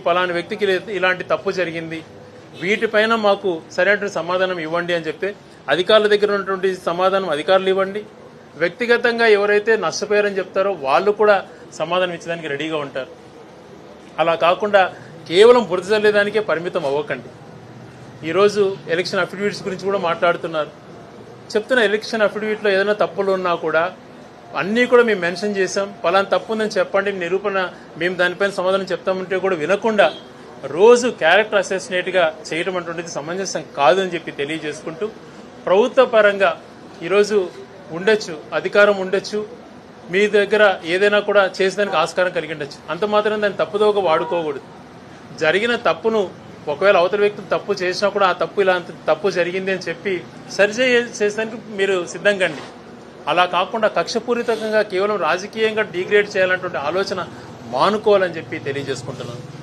పలానా వ్యక్తికి ఇలాంటి తప్పు జరిగింది, వీటిపైన మాకు సరైన సమాధానం ఇవ్వండి అని చెప్తే అధికారుల దగ్గర ఉన్నటువంటి సమాధానం అధికారులు ఇవ్వండి, వ్యక్తిగతంగా ఎవరైతే నష్టపోయారని చెప్తారో వాళ్ళు కూడా సమాధానం ఇచ్చడానికి రెడీగా ఉంటారు. అలా కాకుండా కేవలం బురద చల్లేదానికే పరిమితం అవ్వకండి. ఈరోజు ఎలక్షన్ అఫిడవిట్స్ గురించి కూడా మాట్లాడుతున్నారు. చెప్తున్న ఎలక్షన్ అఫిడవిట్లో ఏదైనా తప్పులు ఉన్నా కూడా అన్నీ కూడా మేము మెన్షన్ చేశాం, పలానా తప్పు ఉందని చెప్పండి, నిరూపణ మేము దానిపైన సమాధానం చెప్తామంటే కూడా వినకుండా రోజు క్యారెక్టర్ అసెసినేట్గా చేయడం అటువంటిది సమంజసం కాదు అని చెప్పి తెలియజేసుకుంటూ, ప్రభుత్వ పరంగా ఈరోజు ఉండొచ్చు, అధికారం ఉండొచ్చు, మీ దగ్గర ఏదైనా కూడా చేసేదానికి ఆస్కారం కలిగి ఉండొచ్చు, అంత మాత్రం దాన్ని తప్పుదోగా వాడుకోకూడదు. జరిగిన తప్పును ఒకవేళ అవతల వ్యక్తులు తప్పు చేసినా కూడా ఆ తప్పు ఇలా తప్పు జరిగింది అని చెప్పి చేసేదానికి మీరు సిద్ధంగా. అలా కాకుండా కక్షపూరితంగా కేవలం రాజకీయంగా డిగ్రేడ్ చేయాలన్నటువంటి ఆలోచన మానుకోవాలని చెప్పి తెలియజేసుకుంటున్నాను.